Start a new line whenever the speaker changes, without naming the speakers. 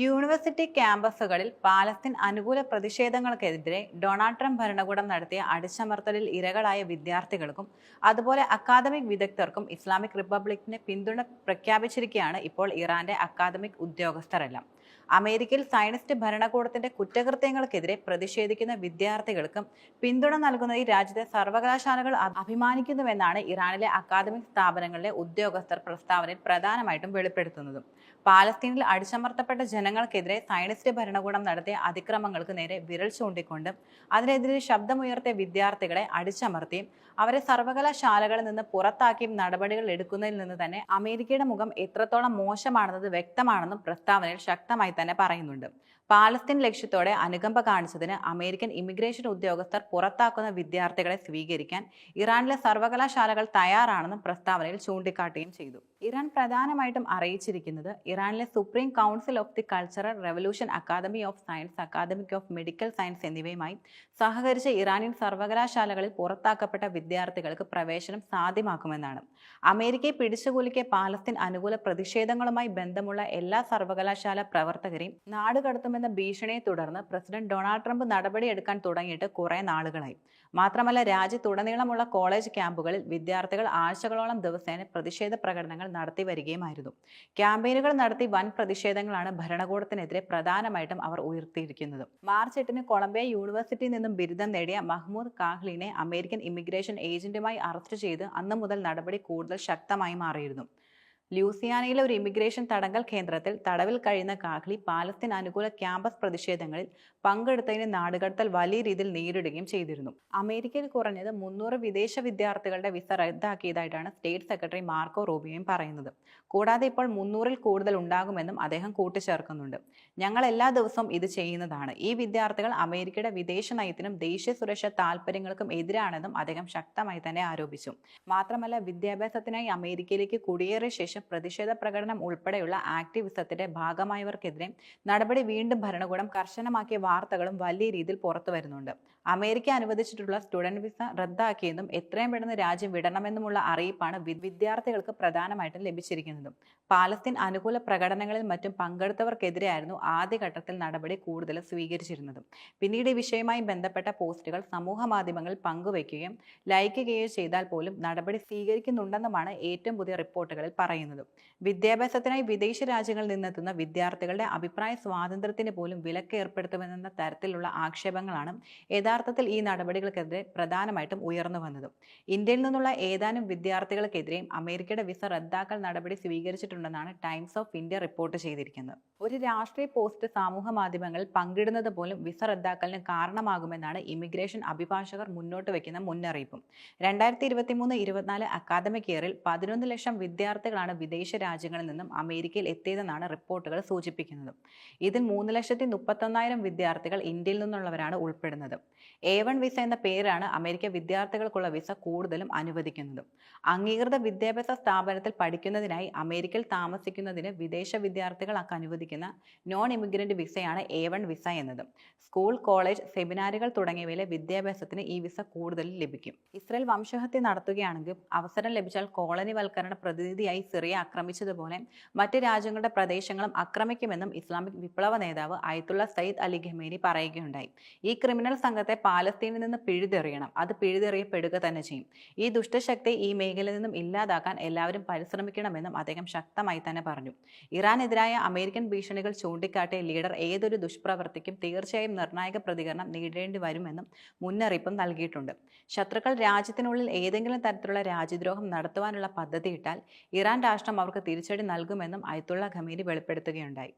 University ക്യാമ്പസുകളിൽ Palestine അനുകൂല പ്രതിഷേധങ്ങൾക്കെതിരെ Donald Trump ഭരണകൂടം നടത്തിയ അടിച്ചമർത്തലിൽ ഇരകളായ വിദ്യാർത്ഥികൾക്കും അതുപോലെ അക്കാദമിക് വിദഗ്ധർക്കും ഇസ്ലാമിക് റിപ്പബ്ലിക്കിന് പിന്തുണ പ്രഖ്യാപിച്ചിരിക്കുകയാണ് ഇപ്പോൾ ഇറാന്റെ അക്കാദമിക് ഉദ്യോഗസ്ഥരെല്ലാം. അമേരിക്കയിൽ സയനിസ്റ്റ് ഭരണകൂടത്തിന്റെ കുറ്റകൃത്യങ്ങൾക്കെതിരെ പ്രതിഷേധിക്കുന്ന വിദ്യാർത്ഥികൾക്കും പിന്തുണ നൽകുന്ന ഈ രാജ്യത്തെ സർവകലാശാലകൾ അഭിമാനിക്കുന്നുവെന്നാണ് ഇറാനിലെ അക്കാദമിക് സ്ഥാപനങ്ങളിലെ ഉദ്യോഗസ്ഥർ പ്രസ്താവനയിൽ പ്രധാനമായിട്ടും വെളിപ്പെടുത്തുന്നത്. പാലസ്തീനിൽ അടിച്ചമർത്തപ്പെട്ട ജനങ്ങൾക്കെതിരെ സയനിസ്റ്റ് ഭരണകൂടം നടത്തിയ അതിക്രമങ്ങൾക്ക് നേരെ വിരൽ ചൂണ്ടിക്കൊണ്ട് അതിനെതിരെ ശബ്ദമുയർത്തിയ വിദ്യാർത്ഥികളെ അടിച്ചമർത്തിയും അവരെ സർവകലാശാലകളിൽ നിന്ന് പുറത്താക്കിയും നടപടികൾ എടുക്കുന്നതിൽ നിന്ന് തന്നെ അമേരിക്കയുടെ മുഖം എത്രത്തോളം മോശമാണെന്നത് വ്യക്തമാണെന്നും പ്രസ്താവനയിൽ ശക്തമായി തന്നെ പറയുന്നുണ്ട്. പാലസ്തീൻ ലക്ഷ്യത്തോടെ അനുകമ്പ കാണിച്ചതിന് അമേരിക്കൻ ഇമിഗ്രേഷൻ ഉദ്യോഗസ്ഥർ പുറത്താക്കുന്ന വിദ്യാർത്ഥികളെ സ്വീകരിക്കാൻ ഇറാനിലെ സർവകലാശാലകൾ തയ്യാറാണെന്നും പ്രസ്താവനയിൽ ചൂണ്ടിക്കാട്ടുകയും ചെയ്തു. ഇറാൻ പ്രധാനമായിട്ടും അറിയിച്ചിരിക്കുന്നത് ഇറാനിലെ supreme council of the cultural revolution, academy of science, academic of medical science എന്നിവയുമായി സഹകരിച്ച് ഇറാനിയൻ സർവകലാശാലകളിൽ പുറത്താക്കപ്പെട്ട വിദ്യാർത്ഥികൾക്ക് പ്രവേശനം സാധ്യമാക്കുമെന്നാണ്. അമേരിക്കയെ പിടിച്ചുകുലുക്കിയ പാലസ്തീൻ അനുകൂല പ്രതിഷേധങ്ങളുമായി ബന്ധമുള്ള എല്ലാ സർവകലാശാല പ്രവർത്തകരെയും നാടുകടത്തുമെന്ന ഭീഷണിയെ തുടർന്ന് പ്രസിഡന്റ് ഡൊണാൾഡ് ട്രംപ് നടപടിയെടുക്കാൻ തുടങ്ങിയിട്ട് കുറെ നാളുകളായി. മാത്രമല്ല, രാജ്യത്തുടനീളമുള്ള കോളേജ് ക്യാമ്പുകളിൽ വിദ്യാർത്ഥികൾ ആഴ്ചകളോളം ദിവസേന പ്രതിഷേധ പ്രകടനങ്ങൾ നടത്തി വരികയുമായിരുന്നു. ക്യാമ്പയിനുകൾ നടത്തി വൻ പ്രതിഷേധങ്ങളാണ് ഭരണകൂടത്തിനെതിരെ പ്രധാനമായിട്ടും അവർ ഉയർത്തിയിരിക്കുന്നത്. മാർച്ച് 8-ന് കൊളംബിയ യൂണിവേഴ്സിറ്റിയിൽ നിന്നും ബിരുദം നേടിയ മഹ്മൂദ് കാഹ്ലിനെ അമേരിക്കൻ ഇമിഗ്രേഷൻ ഏജന്റുമായി അറസ്റ്റ് ചെയ്ത് അന്നു മുതൽ നടപടി കൂടുതൽ ശക്തമായി മാറിയിരുന്നു. ലൂസിയാനയിലെ ഒരു ഇമിഗ്രേഷൻ തടങ്കൽ കേന്ദ്രത്തിൽ തടവിൽ കഴിയുന്ന കാഹ്ലി പാലസ്തീൻ അനുകൂല ക്യാമ്പസ് പ്രതിഷേധങ്ങളിൽ പങ്കെടുത്തതിന് നാടുകടത്തൽ വലിയ രീതിയിൽ നേരിടുകയും ചെയ്തിരുന്നു. അമേരിക്കയിൽ കുറഞ്ഞത് 300 വിദേശ വിദ്യാർത്ഥികളുടെ വിസ റദ്ദാക്കിയതായിട്ടാണ് സ്റ്റേറ്റ് സെക്രട്ടറി മാർക്കോ റൂബിയോയും പറയുന്നത്. കൂടാതെ ഇപ്പോൾ 300-ൽ കൂടുതൽ ഉണ്ടാകുമെന്നും അദ്ദേഹം കൂട്ടിച്ചേർക്കുന്നുണ്ട്. ഞങ്ങൾ എല്ലാ ദിവസവും ഇത് ചെയ്യുന്നതാണ്. ഈ വിദ്യാർത്ഥികൾ അമേരിക്കയുടെ വിദേശ നയത്തിനും ദേശീയ സുരക്ഷാ താൽപര്യങ്ങൾക്കും എതിരാണെന്നും അദ്ദേഹം ശക്തമായി തന്നെ ആരോപിച്ചു. മാത്രമല്ല, വിദ്യാഭ്യാസത്തിനായി അമേരിക്കയിലേക്ക് കുടിയേറിയ ശേഷം പ്രതിഷേധ പ്രകടനം ഉൾപ്പെടെയുള്ള ആക്ടിവിസത്തിന്റെ ഭാഗമായവർക്കെതിരെ നടപടി വീണ്ടും ഭരണകൂടം കർശനമാക്കിയ വാർത്തകളും വലിയ രീതിയിൽ പുറത്തു വരുന്നുണ്ട്. അമേരിക്ക അനുവദിച്ചിട്ടുള്ള സ്റ്റുഡന്റ് വിസ റദ്ദാക്കിയെന്നും എത്രയും പെട്ടെന്ന് രാജ്യം വിടണമെന്നുമുള്ള അറിയിപ്പാണ് വിദ്യാർത്ഥികൾക്ക് പ്രധാനമായിട്ടും ലഭിച്ചിരിക്കുന്നത്. പാലസ്തീൻ അനുകൂല പ്രകടനങ്ങളിൽ മറ്റും പങ്കെടുത്തവർക്കെതിരെയായിരുന്നു ആദ്യഘട്ടത്തിൽ നടപടി കൂടുതൽ സ്വീകരിച്ചിരുന്നത്. പിന്നീട് ഈ വിഷയവുമായി ബന്ധപ്പെട്ട പോസ്റ്റുകൾ സമൂഹ മാധ്യമങ്ങളിൽ പങ്കുവയ്ക്കുകയും ലൈക്കുകയോ ചെയ്താൽ പോലും നടപടി സ്വീകരിക്കുന്നുണ്ടെന്നുമാണ് ഏറ്റവും പുതിയ റിപ്പോർട്ടുകളിൽ പറയുന്നത്. വിദ്യാഭ്യാസത്തിനായി വിദേശ രാജ്യങ്ങളിൽ നിന്നെത്തുന്ന വിദ്യാർത്ഥികളുടെ അഭിപ്രായ സ്വാതന്ത്ര്യത്തിന് പോലും വിലക്ക് ഏർപ്പെടുത്തുമെന്ന തരത്തിലുള്ള ആക്ഷേപങ്ങളാണ് യഥാർത്ഥത്തിൽ ഈ നടപടികൾക്കെതിരെ പ്രധാനമായിട്ടും ഉയർന്നു വന്നത്. ഇന്ത്യയിൽ നിന്നുള്ള ഏതാനും വിദ്യാർത്ഥികൾക്കെതിരെയും അമേരിക്കയുടെ വിസ റദ്ദാക്കൽ നടപടി സ്വീകരിച്ചിട്ടുണ്ടെന്നാണ് ടൈംസ് ഓഫ് ഇന്ത്യ റിപ്പോർട്ട് ചെയ്തിരിക്കുന്നത്. ഒരു രാഷ്ട്രീയ പോസ്റ്റ് സമൂഹ മാധ്യമങ്ങളിൽ പങ്കിടുന്നത് പോലും വിസ റദ്ദാക്കലിന് കാരണമാകുമെന്നാണ് ഇമിഗ്രേഷൻ അഭിഭാഷകർ മുന്നോട്ട് വയ്ക്കുന്ന മുന്നറിയിപ്പും. 2023-24 അക്കാദമിക് ഇയറിൽ 11 ലക്ഷം വിദ്യാർത്ഥികളാണ് വിദേശ രാജ്യങ്ങളിൽ നിന്നും അമേരിക്കയിൽ എത്തിയതെന്നാണ് റിപ്പോർട്ടുകൾ സൂചിപ്പിക്കുന്നത്. ഇതിൽ 3,31,000 വിദ്യാർത്ഥികൾ ഇന്ത്യയിൽ നിന്നുള്ളവരാണ് ഉൾപ്പെടുന്നത്. A1 വിസ എന്ന പേരാണ് അമേരിക്ക വിദ്യാർത്ഥികൾക്കുള്ള വിസ കൂടുതലും അനുവദിക്കുന്നത്. അംഗീകൃത വിദ്യാഭ്യാസ സ്ഥാപനത്തിൽ പഠിക്കുന്നതിനായി അമേരിക്കയിൽ താമസിക്കുന്നതിന് വിദേശ വിദ്യാർത്ഥികൾക്ക് അനുവദിക്കുന്ന നോൺ ഇമിഗ്രന്റ് വിസയാണ് A1 വിസ എന്നത്. സ്കൂൾ, കോളേജ്, സെമിനാറുകൾ തുടങ്ങിയവയിലെ വിദ്യാഭ്യാസത്തിന് ഈ വിസ കൂടുതൽ ലഭിക്കും. ഇസ്രായേൽ വംശഹത്യ നടത്തുകയാണെങ്കിൽ അവസരം ലഭിച്ചാൽ കോളനിവൽക്കരണ പ്രതിനിധിയായി സിറിയ ആക്രമിച്ചതുപോലെ മറ്റ് രാജ്യങ്ങളുടെ പ്രദേശങ്ങളും ആക്രമിക്കുമെന്നും ഇസ്ലാമിക് വിപ്ലവ നേതാവ് അയത്തുള്ള സയ്യിദ് അലി ഖമേനി പറയുകയുണ്ടായി. ഈ ക്രിമിനൽ സംഘത്തെ പാലസ്തീനിൽ നിന്ന് പിഴുതെറിയണം. അത് പിഴുതെറിയപ്പെടുക തന്നെ ചെയ്യും. ഈ ദുഷ്ടശക്തി ഈ മേഖലയിൽ നിന്നും ഇല്ലാതാക്കാൻ എല്ലാവരും പരിശ്രമിക്കണമെന്നും അദ്ദേഹം ശക്തമായി തന്നെ പറഞ്ഞു. ഇറാനെതിരായ അമേരിക്കൻ ഭീഷണികൾ ചൂണ്ടിക്കാട്ടിയ ലീഡർ ഏതൊരു ദുഷ്പ്രവർത്തിക്കും തീർച്ചയായും നിർണായക പ്രതികരണം നേരിടേണ്ടി വരുമെന്നും മുന്നറിയിപ്പും നൽകിയിട്ടുണ്ട്. ശത്രുക്കൾ രാജ്യത്തിനുള്ളിൽ ഏതെങ്കിലും തരത്തിലുള്ള രാജ്യദ്രോഹം നടത്തുവാനുള്ള പദ്ധതിയിട്ടാൽ ഇറാൻ രാഷ്ട്രം അവർക്ക് തിരിച്ചടി നൽകുമെന്നും അയത്തുള്ള ഖമേനി വെളിപ്പെടുത്തുകയുണ്ടായി.